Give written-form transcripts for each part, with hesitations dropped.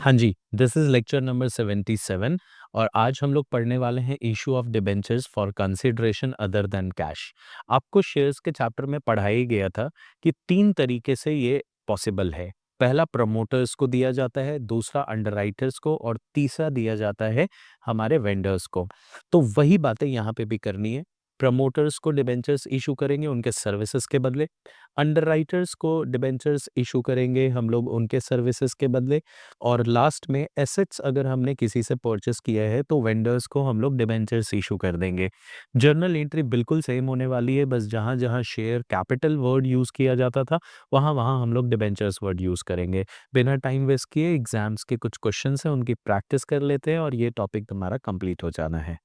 हाँ जी, this is lecture number 77 और आज हम लोग पढ़ने वाले हैं issue of debentures for consideration other than cash. आपको शेयर्स के चैप्टर में पढ़ाया ही गया था कि 3 तरीके से ये पॉसिबल है। पहला प्रमोटर्स को दिया जाता है, दूसरा अंडरराइटर्स को और तीसरा दिया जाता है हमारे वेंडर्स को। तो वही बातें यहाँ पे भी करनी है। प्रमोटर्स को डिबेंचर्स इश्यू करेंगे उनके सर्विसेज के बदले, अंडरराइटर्स को डिबेंचर्स इश्यू करेंगे हम लोग उनके सर्विसेज के बदले और लास्ट में एसेट्स अगर हमने किसी से परचेस किया है तो वेंडर्स को हम लोग डिबेंचर्स इशू कर देंगे। जर्नल एंट्री बिल्कुल सेम होने वाली है, बस जहाँ जहाँ शेयर कैपिटल वर्ड यूज़ किया जाता था वहाँ वहाँ हम लोग डिबेंचर्स वर्ड यूज़ करेंगे। बिना टाइम वेस्ट किए एग्जाम्स के कुछ क्वेश्चंस हैं उनकी प्रैक्टिस कर लेते हैं और ये टॉपिक तुम्हारा कंप्लीट हो जाना है।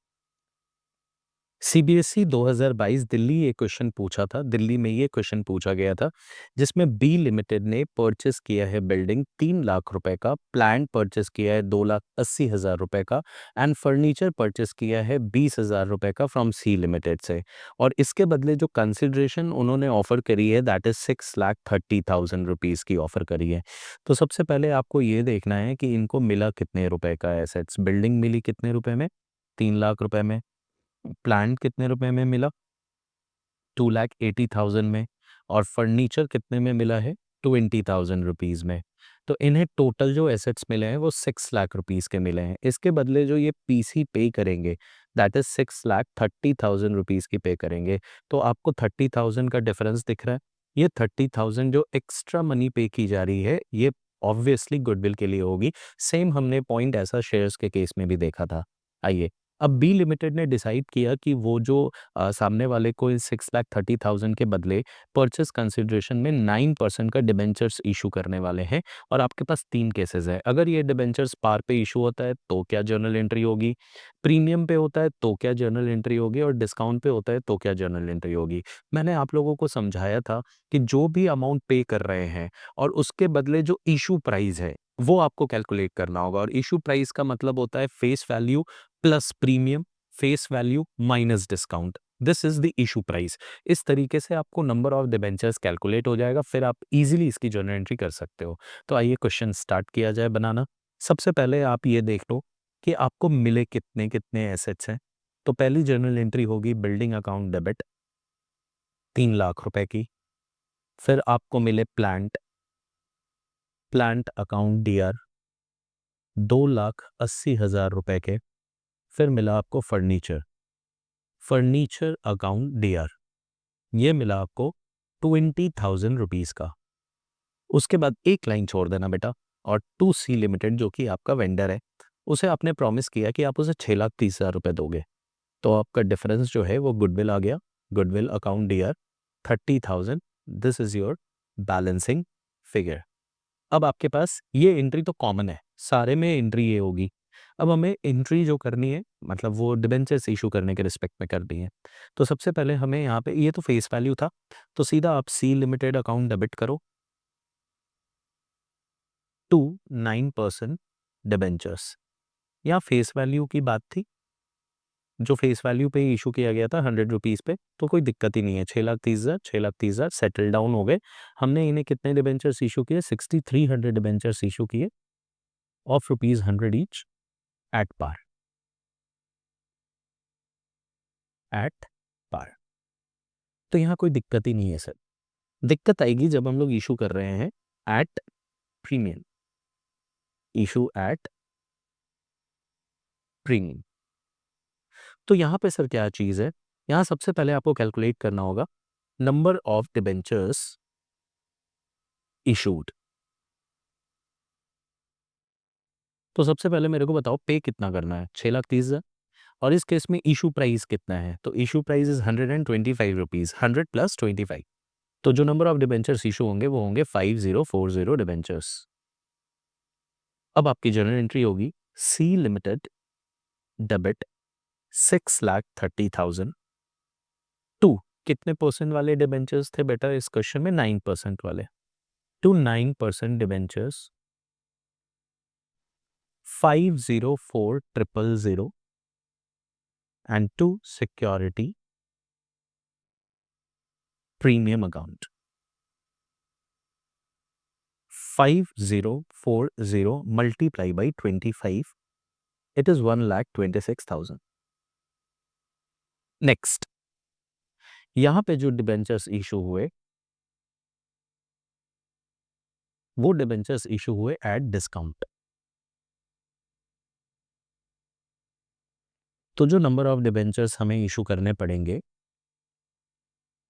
सीबीएसई 2022 दिल्ली ये क्वेश्चन पूछा था, दिल्ली में ये क्वेश्चन पूछा गया था जिसमें बी लिमिटेड ने परचेस किया है बिल्डिंग 3 लाख रुपए का, प्लांट परचेस किया है 2,80,000 रुपए का एंड फर्नीचर परचेस किया है 20,000 रुपए का फ्रॉम सी लिमिटेड से और इसके बदले जो कंसिडरेशन उन्होंने ऑफर करी है दैट इज 6,30,000 रुपीज़ की ऑफर करी है। तो सबसे पहले आपको ये देखना है कि इनको मिला कितने रुपए का एसेट्स, बिल्डिंग मिली कितने रुपए में, 3 लाख रुपए में, प्लांट कितने रुपए में मिला, 2,80,000 में और फर्नीचर कितने में मिला है, 20,000 रुपीज़ में। तो इन्हें टोटल जो एसेट्स मिले हैं वो 6 लाख रुपीज़ के मिले हैं। इसके बदले जो ये पीसी पे करेंगे दैट इज 6,30,000 रुपीज़ की पे करेंगे। तो आपको 30,000 का डिफरेंस दिख रहा है। ये 30,000 जो एक्स्ट्रा मनी पे की जा रही है ये ऑब्वियसली गुडविल के लिए होगी। सेम हमने पॉइंट ऐसा शेयर्स के केस में भी देखा था। आइए, अब बी लिमिटेड ने डिसाइड किया कि वो जो सामने वाले को इस 6,30,000 के बदले परचेस कंसिडरेशन में 9% का डिबेंचर्स इशू करने वाले हैं और आपके पास 3 केसेस है। अगर ये डिबेंचर्स पार पे इशू होता है तो क्या जर्नल एंट्री होगी, प्रीमियम पे होता है तो क्या जर्नल एंट्री होगी और डिस्काउंट पे होता है तो क्या जर्नल एंट्री होगी। मैंने आप लोगों को समझाया था कि जो भी अमाउंट पे कर रहे हैं और उसके बदले जो इशू प्राइस है वो आपको कैलकुलेट करना होगा और इशू प्राइस का मतलब होता है face value plus premium, face value minus discount. This is the issue price. इस तरीके से आपको नंबर ऑफ डिबेंचर्स कैलकुलेट हो जाएगा, फिर आप इजीली इसकी जर्नल एंट्री कर सकते हो। तो आइए क्वेश्चन स्टार्ट किया जाए बनाना। सबसे पहले आप ये देख लो कि आपको मिले कितने कितने एसेट्स हैं। तो पहली जर्नल एंट्री होगी बिल्डिंग अकाउंट डेबिट 3 लाख रुपए की। फिर आपको मिले प्लांट, प्लांट अकाउंट डीआर 2,80,000 रुपए के। फिर मिला आपको फर्नीचर, फर्नीचर अकाउंट डीआर, ये मिला आपको 20,000 रुपीज़ का। उसके बाद एक लाइन छोड़ देना बेटा और 2C लिमिटेड जो कि आपका वेंडर है उसे आपने प्रॉमिस किया कि आप उसे 6,30,000 रुपये दोगे। तो आपका डिफरेंस जो है वो गुडविल आ गया, goodwill account DR 30,000। This is your balancing figure. अब आपके पास ये एंट्री तो कॉमन है, सारे में एंट्री ये होगी। अब हमें एंट्री जो करनी है मतलब वो डिबेंचर्स इशू करने के रिस्पेक्ट में करनी है। तो सबसे पहले हमें यहाँ पे ये तो फेस वैल्यू था, तो सीधा आप सी लिमिटेड अकाउंट डेबिट करो टू 9% डिबेंचर्स। यहाँ फेस वैल्यू की बात थी, जो फेस वैल्यू पे इशू किया गया था 100 रुपीज़ पे, तो कोई दिक्कत ही नहीं है। 6,30,000 6,30,000 सेटल डाउन हो गए। हमने इन्हें कितने डिबेंचर्स इशू किए, 6,300 डिबेंचर्स इशू किए of ₹100 each at par, at par. तो यहाँ कोई दिक्कत ही नहीं है सर। दिक्कत आएगी जब हम लोग इशू कर रहे हैं at premium, issue at premium. तो यहाँ पे सर क्या चीज़ है, यहाँ सबसे पहले आपको कैलकुलेट करना होगा नंबर ऑफ डिबेंचर्स इशूड। तो सबसे पहले मेरे को बताओ पे कितना करना है, 6,30,000 और इस केस में इशू प्राइस कितना है, तो issue price is 125 rupees, 100 plus 25। तो जो नंबर ऑफ डिबेंचर्स इशू होंगे वो होंगे 5040 डिबेंचर्स। अब आपकी जर्नल एंट्री होगी सी लिमिटेड डेबिट 6,30,000 टू कितने परसेंट वाले डिबेंचर्स थे बेटा इस क्वेश्चन में, 9% वाले, to 9% debentures 504000 and to security premium account 5040 multiply by 25, it is 1,26,000. Next, यहां पे जो डिबेंचर्स इशू हुए वो डिबेंचर्स इशू हुए एट डिस्काउंट. तो जो नंबर ऑफ डिबेंचर्स हमें इशू करने पड़ेंगे,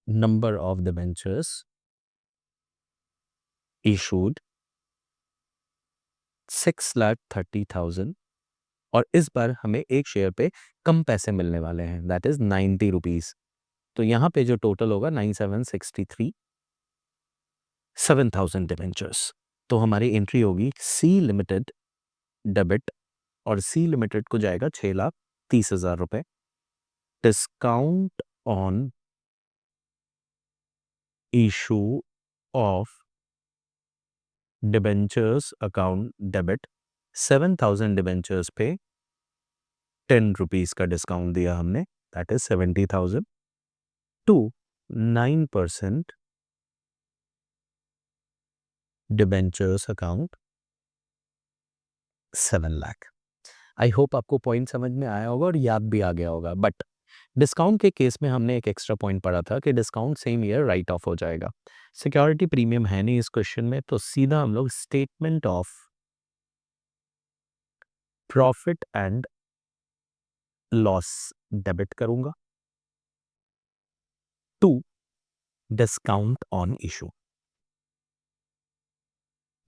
नंबर ऑफ डिबेंचर्स इशूड 6,30,000, और इस बार हमें एक शेयर पे कम पैसे मिलने वाले हैं, दैट इज 90 रुपीज. तो यहां पे जो टोटल होगा 9763, 7,000 डिबेंचर्स. तो हमारी एंट्री होगी सी लिमिटेड डेबिट, और सी लिमिटेड को जाएगा 6,30,000 रुपए. Discount on issue of debentures account debit, 7,000 debentures पे 10 रुपीज का डिस्काउंट दिया हमने, that is 70,000 to 9% debentures account 7 lakh. I hope आपको पॉइंट समझ में आया होगा और याद भी आ गया होगा. बट डिस्काउंट के केस में हमने एक एक्स्ट्रा पॉइंट पढ़ा था कि discount same year right of हो जाएगा. सिक्योरिटी प्रीमियम है नहीं इस क्वेश्चन में, तो सीधा हम लोग statement of profit and loss debit करूंगा to discount on issue.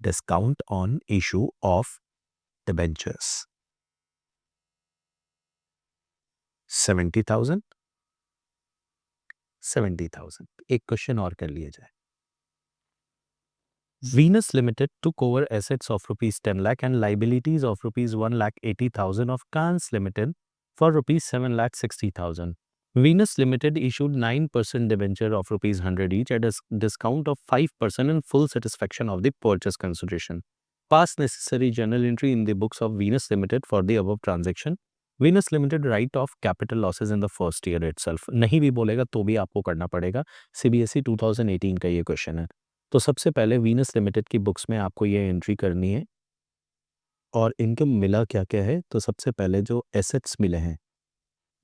Discount on issue of debentures 70,000. एक क्वेश्चन और कर लिया जाए. Venus Limited took over assets of rupees 10 lakh and liabilities of rupees 1,80,000 of Kans Limited for rupees 7,60,000. Venus Limited issued 9% debenture of rupees 100 each at a discount of 5% in full satisfaction of the purchase consideration. Pass necessary journal entry in the books of Venus Limited for the above transaction. Venus Limited write off capital losses in the first year itself. नहीं भी बोलेगा तो भी आपको करना पड़ेगा. CBSE 2018 का ये क्वेश्चन है. तो सबसे पहले वीनस लिमिटेड की बुक्स में आपको ये एंट्री करनी है, और इनके मिला क्या क्या है. तो सबसे पहले जो एसेट्स मिले हैं,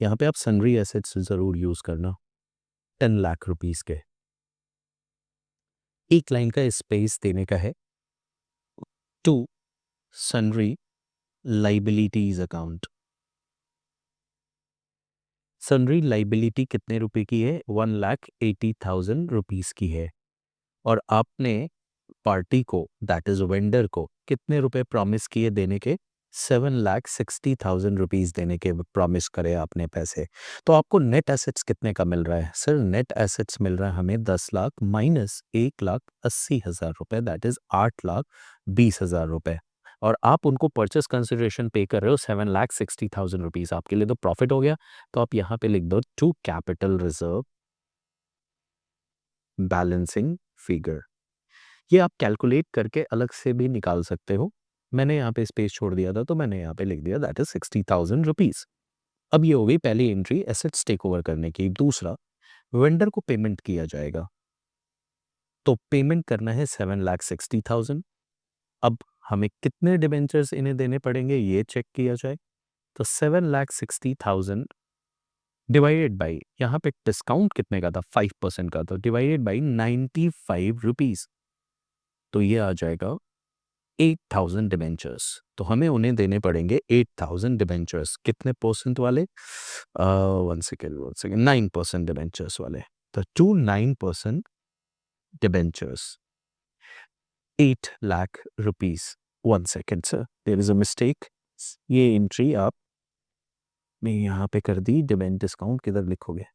यहाँ पे आप सनरी एसेट्स ज़रूर यूज़ करना, 10 लाख रुपीस के. एक लाइन का स्पेस देने का है to sundry liabilities account. Sundry liability कितने रुपए की है? 1,80,000 रुपीस की है. और आपने पार्टी को, दैट इज वेंडर को, कितने रुपए प्रॉमिस किए देने के? 7,60,000 रुपीज देने के प्रॉमिस करे आपने पैसे. तो आपको नेट एसेट्स कितने का मिल रहा है? सर नेट एसेट्स मिल रहा है हमें 10 लाख माइनस 1,80,000 रुपए, दैट इज 8,20,000 रुपए. और आप उनको परचेस कंसिडरेशन पे कर रहे हो 7,60,000 रुपीज. आपके लिए तो प्रॉफिट हो गया. तो आप यहाँ पे लिख दो to capital reserve balancing figure. ये आप कैलकुलेट करके अलग से भी निकाल सकते हो. मैंने यहाँ पे स्पेस छोड़ दिया था तो मैंने यहाँ पे लिख दिया दैट इज 60,000 रुपीज. अब ये हो गई पहली एंट्री एसेट्स टेक ओवर करने की. दूसरा, वेंडर को पेमेंट किया जाएगा, तो पेमेंट करना है 7,60,000. अब हमें कितने डिबेंचर्स इन्हें देने पड़ेंगे ये चेक किया जाए. तो 7,60,000 डिवाइडेड बाई, यहाँ पे डिस्काउंट कितने का था? 5% का. तो डिवाइडेड बाई 95 रुपीज, तो ये आ जाएगा 8,000 डिबेंचर्स. तो हमें उन्हें देने पड़ेंगे 8,000 डिबेंचर्स. कितने परसेंट वाले? 9% डिबेंचर्स वाले. तो 9% debentures 8 lakh rupees. 1 second sir, there is a mistake. ये एंट्री आप मैं यहाँ पे कर दी. डिस्काउंट किधर लिखोगे?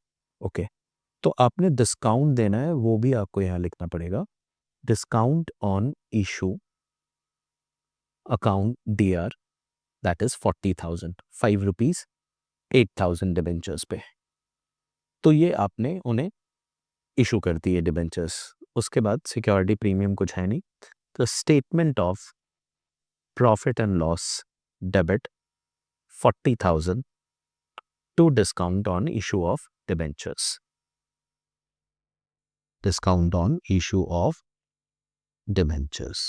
ओके. तो आपने डिस्काउंट देना है, वो भी आपको यहाँ लिखना पड़ेगा. Discount on issue account DR, that is 40,000. 5 rupees 8,000 debentures पे. तो ये आपने उन्हें इशू कर दिए डिबेंचर्स. उसके बाद सिक्योरिटी प्रीमियम कुछ है नहीं. तो statement of profit and loss debit 40,000 to discount on issue of debentures. Discount on issue of debentures.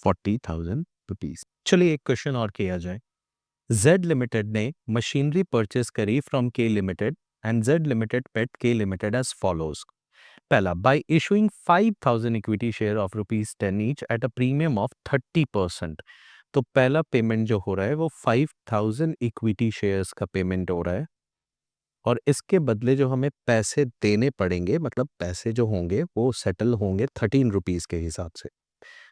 40,000 rupees. चलिए एक क्वेश्चन और किया जाए। जेड लिमिटेड ने मशीनरी परचेस करी from K limited and Z limited paid K limited as follows. पहला, by issuing 5,000 equity share of ₹10 each at a premium of 30%। तो पहला पेमेंट जो हो रहा है वो 5,000 इक्विटी शेयर्स का पेमेंट हो रहा है, और इसके बदले जो हमें पैसे देने पड़ेंगे, मतलब पैसे जो होंगे वो सेटल होंगे 13 रुपीज़ के हिसाब से।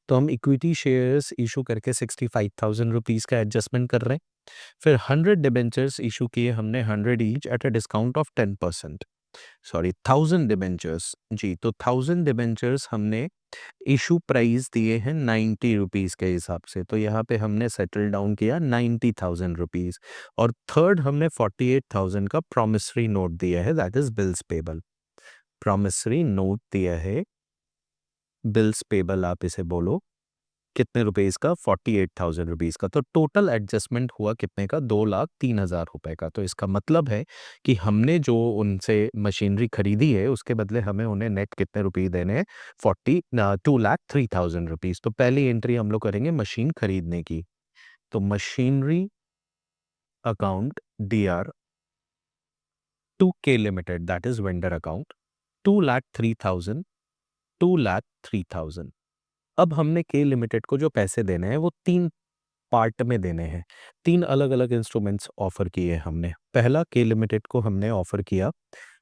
तो हम इक्विटी शेयर्स इशू करके 65,000 रुपीज़ का एडजस्टमेंट कर रहे हैं। फिर 100 डिबेंचर्स इशू किए हमने, 100 each at a discount of 10%। Sorry, 1000 debentures जी, तो 1000 डिबेंचर्स हमने इशू प्राइस दिए हैं 90 रुपीज़ के हिसाब से, तो यहाँ पे हमने सेटल डाउन किया 90,000 रुपीज़। और थर्ड, हमने 48,000 का प्रॉमिसरी नोट दिया है, that is bills payable. Promissory note दिया है, बिल्स पेबल आप इसे बोलो, कितने रुपीज़ का? 48,000 रुपीज़ का। तो टोटल एडजस्टमेंट हुआ कितने का? 2,03,000 रुपए का। तो इसका मतलब है कि हमने जो उनसे मशीनरी खरीदी है उसके बदले हमें उन्हें नेट कितने रुपए देने हैं? 2,03,000 रुपीज़। तो पहली एंट्री हम लोग करेंगे मशीन खरीदने की। तो मशीनरी अकाउंट DR टू के limited, that is vendor account, 2,03,000, 2,03,000। अब हमने के लिमिटेड को जो पैसे देने हैं वो 3 पार्ट में देने हैं। 3 अलग-अलग इंस्ट्रूमेंट्स ऑफर किए हमने। पहला, के लिमिटेड को हमने ऑफर किया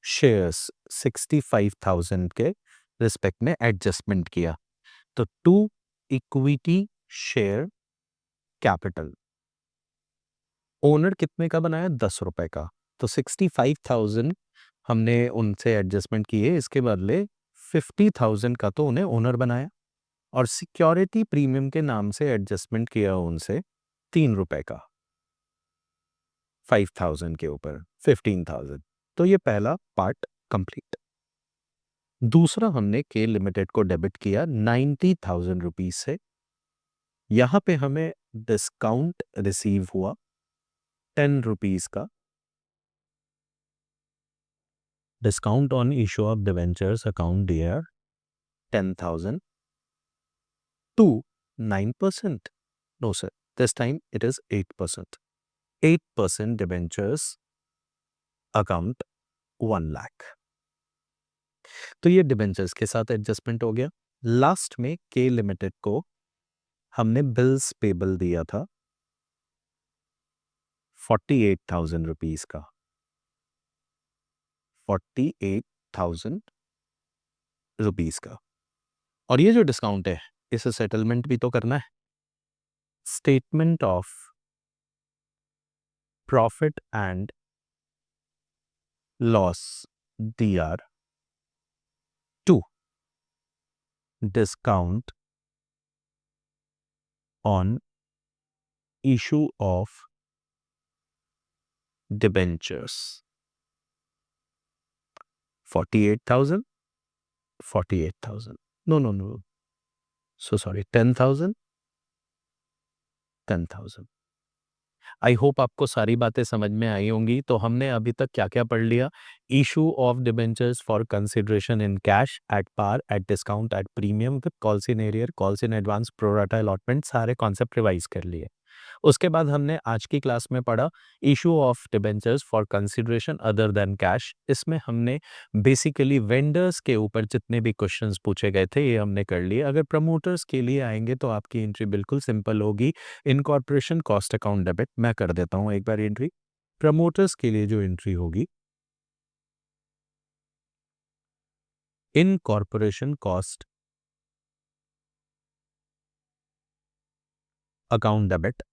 शेयर्स 65,000 के रिस्पेक्ट में एडजस्टमेंट किया। तो 2 इक्विटी शेयर कैपिटल। ओनर कितने का बनाया? 10 रुपए का। तो 65,000 हमने उनसे एडजस्टमेंट किए, इसके बदले 50,000 का तो उन्हें ओनर बनाया, और सिक्योरिटी प्रीमियम के नाम से एडजस्टमेंट किया उनसे 3 रुपए का। 5,000 के ऊपर 15,000। तो ये पहला पार्ट कंप्लीट। दूसरा, हमने के लिमिटेड को डेबिट किया 90,000 रुपीज से। यहां पे हमें डिस्काउंट रिसीव हुआ 10 रुपीज का। Discount on issue of debentures account DR 10,000 to 9%। No sir, this time it is 8%। 8% debentures account 1 lakh. तो ये डिबेंचर्स के साथ एडजस्टमेंट हो गया। लास्ट में के लिमिटेड को हमने बिल्स पेबल दिया था 48,000 रुपीज का। 48,000 रुपीज का। और ये जो डिस्काउंट है इसे सेटलमेंट भी तो करना है। Statement of profit and loss DR to discount on issue of debentures 48,000, 48,000, no, so sorry, 10,000, 10,000। I hope आपको सारी बातें समझ में आई होंगी। तो हमने अभी तक क्या क्या पढ़ लिया? Issue of debentures for consideration in cash, at par, at discount, at premium, with calls in arrear, calls in advance, pro rata allotment, सारे कॉन्सेप्ट रिवाइज कर लिए। उसके बाद हमने आज की क्लास में पढ़ा issue of debentures for consideration other than cash. इसमें हमने बेसिकली वेंडर्स के ऊपर जितने भी क्वेश्चंस पूछे गए थे ये हमने कर लिए। अगर प्रमोटर्स के लिए आएंगे तो आपकी एंट्री बिल्कुल सिंपल होगी। इनकॉर्पोरेशन कॉस्ट अकाउंट डेबिट, मैं कर देता हूं एक बार एंट्री। प्रमोटर्स के लिए जो एंट्री होगी, incorporation cost account debit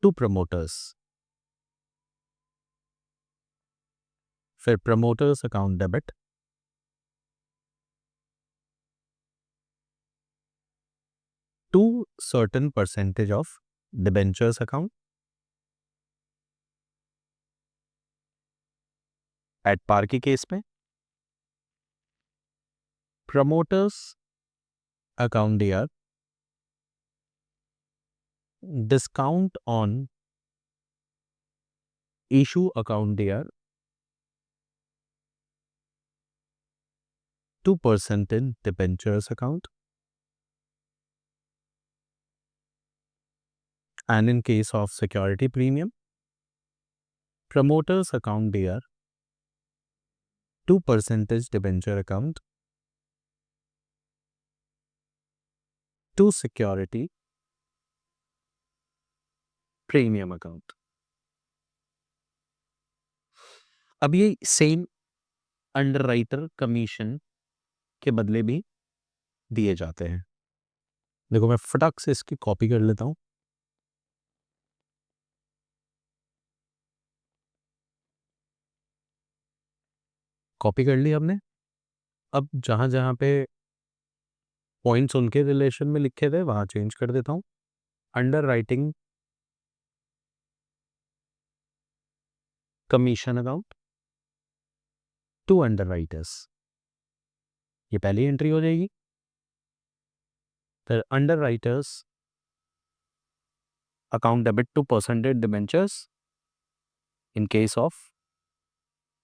to promoters. फिर promoters account debit to certain percentage of debentures account at par की केस में। Promoters account DR discount on issue account DR 2% in debentures account and in case of security premium, promoters account bear, 2% debenture account, to security premium account. अब ये same underwriter commission के बदले भी दिए जाते हैं। देखो मैं फटाक से इसकी कॉपी कर लेता हूं। कॉपी कर ली हमने। अब जहां जहां पे पॉइंट्स उनके रिलेशन में लिखे थे वहां चेंज कर देता हूं। Underwriting commission account to underwriters, ये पहली एंट्री हो जाएगी। फिर underwriters account debit to percentage debentures in case of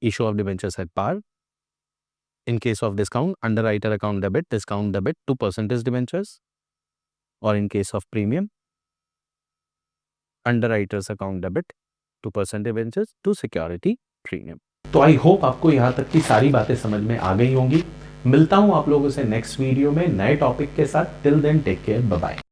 issue of debentures at par. In case of discount, underwriter account debit, discount debit to percentage debentures. Or in case of premium, underwriter's account debit to percentage debentures to security premium. तो आई hope आपको यहाँ तक की सारी बातें समझ में आ गई होंगी। मिलता हूँ आप लोगों से नेक्स्ट वीडियो में नए टॉपिक के साथ। Till then take care, bye bye.